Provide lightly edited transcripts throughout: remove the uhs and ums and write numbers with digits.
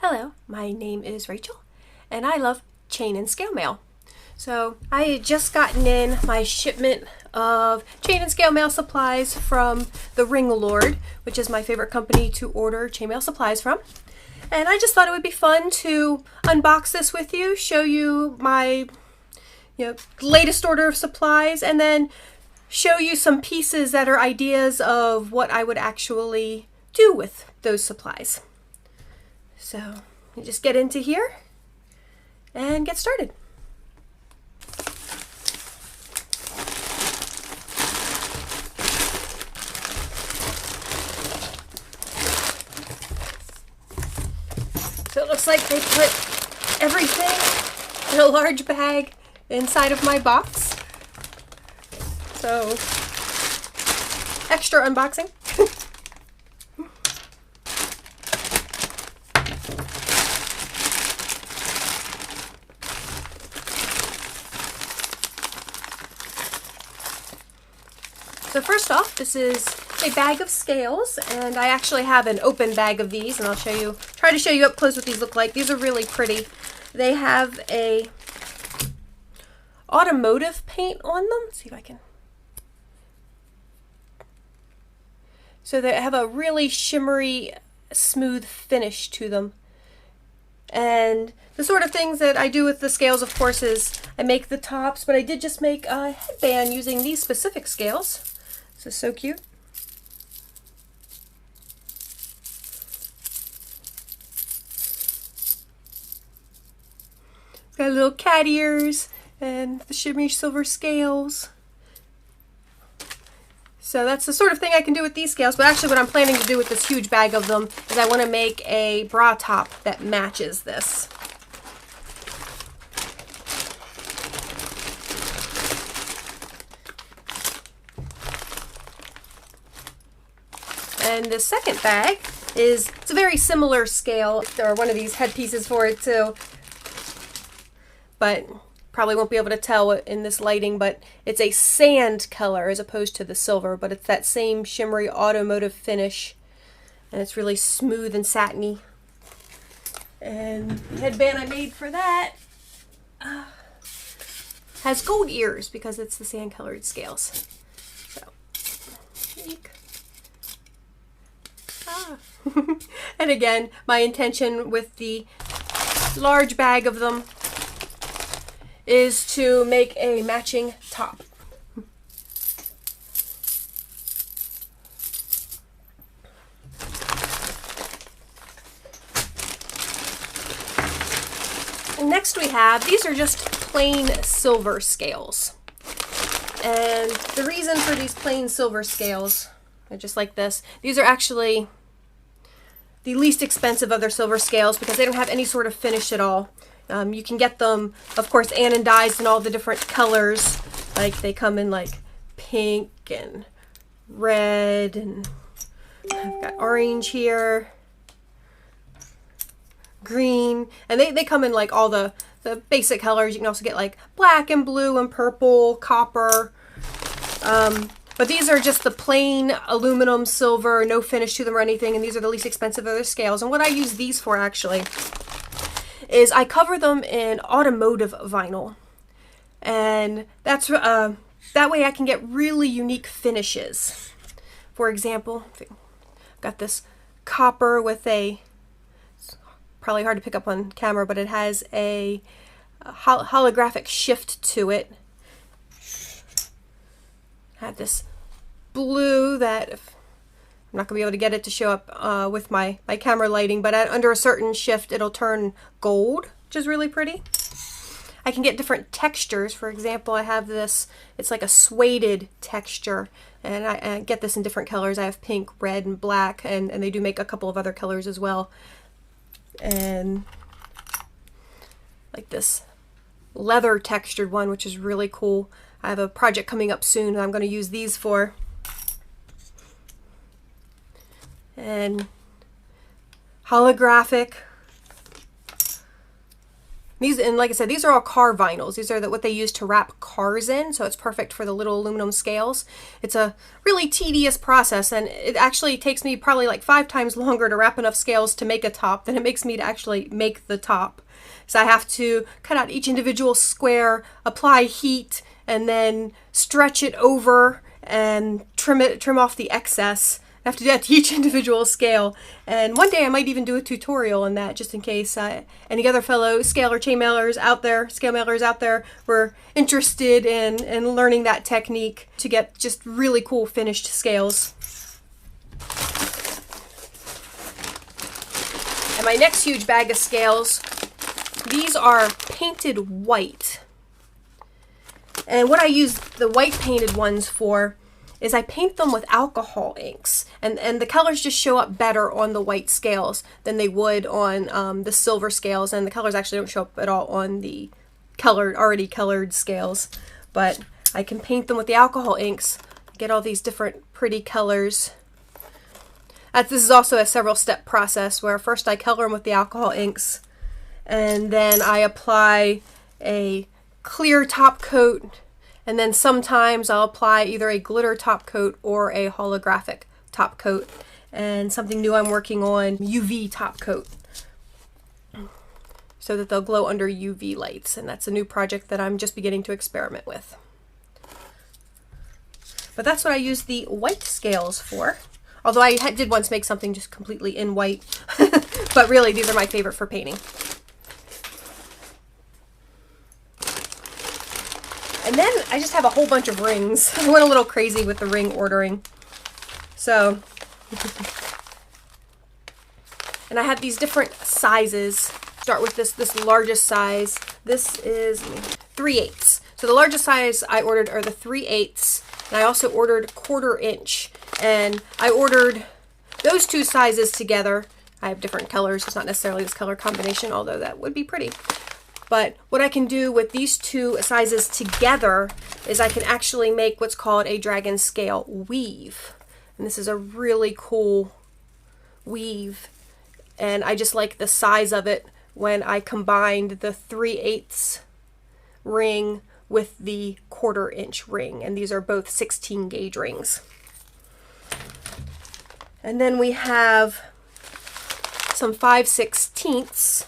Hello, my name is Rachel, and I love chain and scale mail. So I had just gotten in my shipment of chain and scale mail supplies from the Ring Lord, which is my favorite company to order chainmail supplies from. And I just thought it would be fun to unbox this with you, show you my latest order of supplies, and then show you some pieces that are ideas of what I would actually do with those supplies. So you just get into here and get started. So it looks like they put everything in a large bag inside of my box. So extra unboxing. So first off, this is a bag of scales, and I actually have an open bag of these, and I'll try to show you up close what these look like. These are really pretty. They have a automotive paint on them. Let's see if I can. So they have a really shimmery, smooth finish to them. And the sort of things that I do with the scales, of course, is I make the tops, but I did just make a headband using these specific scales. This is so cute. It's got little cat ears and the shimmery silver scales. So that's the sort of thing I can do with these scales, but actually what I'm planning to do with this huge bag of them is I want to make a bra top that matches this. And the second bag it's a very similar scale. There are one of these headpieces for it too, but probably won't be able to tell in this lighting, but it's a sand color as opposed to the silver, but it's that same shimmery automotive finish, and it's really smooth and satiny. And the headband I made for that has gold ears because it's the sand colored scales. So, and again, my intention with the large bag of them is to make a matching top. Next we have, these are just plain silver scales. And the reason for these plain silver scales are just like this. These are actually the least expensive of their silver scales because they don't have any sort of finish at all. You can get them, of course, anodized in all the different colors. Like they come in like pink and red, and I've got orange here, green, and they come in like all the basic colors. You can also get like black and blue and purple, copper. But these are just the plain aluminum, silver, no finish to them or anything, and these are the least expensive of their scales. And what I use these for actually is I cover them in automotive vinyl, and that's that way I can get really unique finishes. For example, I've got this copper with it's probably hard to pick up on camera, but it has a holographic shift to it. I have this blue that I'm not going to be able to get it to show up with my camera lighting, but under a certain shift it'll turn gold, which is really pretty. I can get different textures. For example, I have this, it's like a suede texture, and I get this in different colors. I have pink, red, and black, and they do make a couple of other colors as well. And like this leather textured one, which is really cool. I have a project coming up soon that I'm going to use these for. And holographic. These, and like I said, these are all car vinyls. These are what they use to wrap cars in, so it's perfect for the little aluminum scales. It's a really tedious process, and it actually takes me probably like 5 times longer to wrap enough scales to make a top than it makes me to actually make the top. So I have to cut out each individual square, apply heat, and then stretch it over and trim off the excess. I have to do that to each individual scale. And one day I might even do a tutorial on that, just in case any other fellow scale or chain mailers out there were interested in learning that technique to get just really cool finished scales. And my next huge bag of scales, these are painted white. And what I use the white painted ones for is I paint them with alcohol inks, and the colors just show up better on the white scales than they would on the silver scales, and the colors actually don't show up at all on the already colored scales. But I can paint them with the alcohol inks, get all these different pretty colors. This is also a several step process where first I color them with the alcohol inks, and then I apply a clear top coat. And then sometimes I'll apply either a glitter top coat or a holographic top coat. And something new I'm working on, UV top coat, so that they'll glow under UV lights. And that's a new project that I'm just beginning to experiment with. But that's what I use the white scales for. Although I did once make something just completely in white. But really, these are my favorite for painting. And then I just have a whole bunch of rings. I went a little crazy with the ring ordering. So, and I have these different sizes. Start with this largest size. This is 3/8. So the largest size I ordered are the 3/8. And I also ordered 1/4 inch. And I ordered those two sizes together. I have different colors. It's not necessarily this color combination, although that would be pretty. But what I can do with these two sizes together is I can actually make what's called a dragon scale weave. And this is a really cool weave. And I just like the size of it when I combined the 3/8 ring with the 1/4 inch ring. And these are both 16 gauge rings. And then we have some 5/16.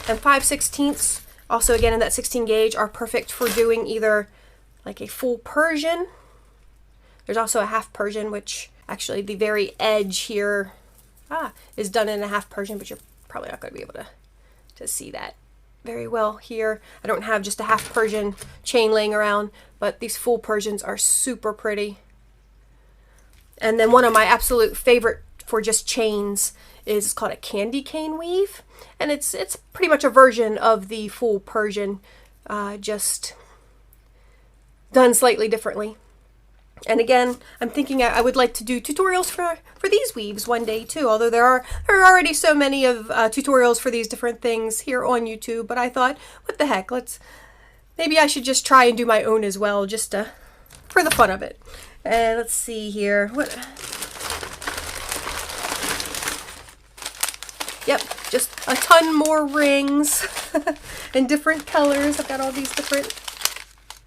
And 5/16, also again in that 16 gauge, are perfect for doing either like a full Persian. There's also a half Persian, which actually the very edge here is done in a half Persian, but you're probably not going to be able to see that very well here. I don't have just a half Persian chain laying around, but these full Persians are super pretty. And then one of my absolute favorite for just chains is called a candy cane weave, and it's pretty much a version of the full Persian, just done slightly differently. And again, I'm thinking I would like to do tutorials for these weaves one day too, although there are already so many of tutorials for these different things here on YouTube. But I thought, what the heck, maybe I should just try and do my own as well, just for the fun of it. And let's see here, yep, just a ton more rings in different colors. I've got all these different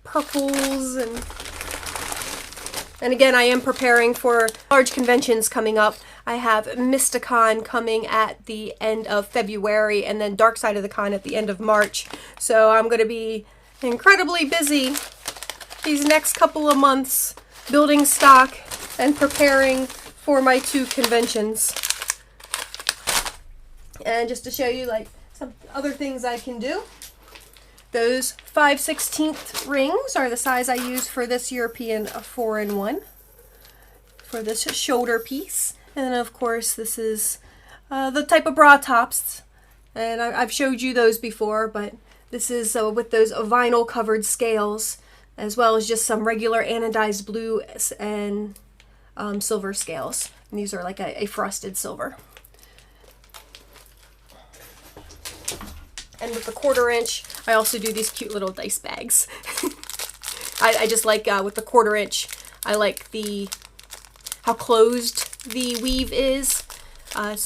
purples, and again, I am preparing for large conventions coming up. I have Mysticon coming at the end of February, and then Dark Side of the Con at the end of March. So I'm going to be incredibly busy these next couple of months building stock and preparing for my 2 conventions. And just to show you like some other things I can do, those 5/16 rings are the size I use for this European 4-in-1 for this shoulder piece. And then of course this is the type of bra tops, and I've showed you those before, but this is with those vinyl covered scales, as well as just some regular anodized blue and silver scales. And these are like a frosted silver. And with the 1/4 inch, I also do these cute little dice bags. I just like, with the 1/4 inch, I like how closed the weave is. I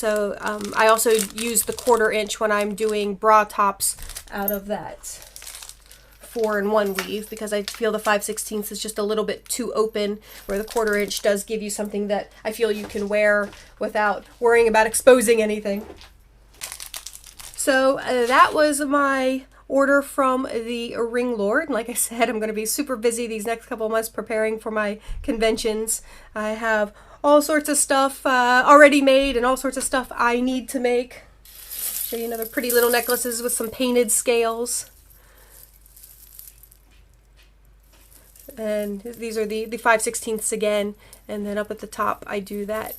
also use the 1/4 inch when I'm doing bra tops out of that 4-in-1 weave, because I feel the 5/16 is just a little bit too open, where the 1/4 inch does give you something that I feel you can wear without worrying about exposing anything. So that was my order from the Ring Lord. And like I said, I'm going to be super busy these next couple of months preparing for my conventions. I have all sorts of stuff already made and all sorts of stuff I need to make. Show you another pretty little necklaces with some painted scales. And these are the 5/16 again. And then up at the top I do that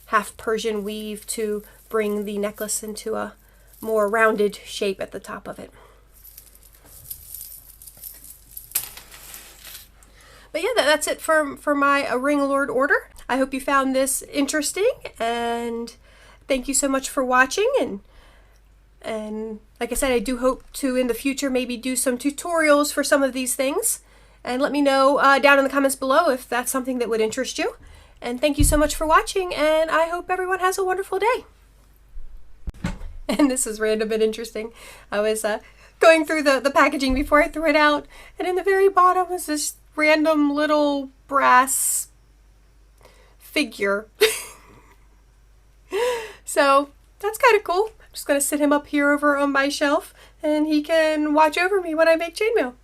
half Persian weave to bring the necklace into a more rounded shape at the top of it. But yeah, that's it for my Ring Lord order. I hope you found this interesting, and thank you so much for watching. And like I said, I do hope to in the future maybe do some tutorials for some of these things. And let me know down in the comments below if that's something that would interest you. And thank you so much for watching, and I hope everyone has a wonderful day. And this is random and interesting. I was going through the packaging before I threw it out, and in the very bottom was this random little brass figure. So that's kind of cool. I'm just going to sit him up here over on my shelf, and he can watch over me when I make chainmail.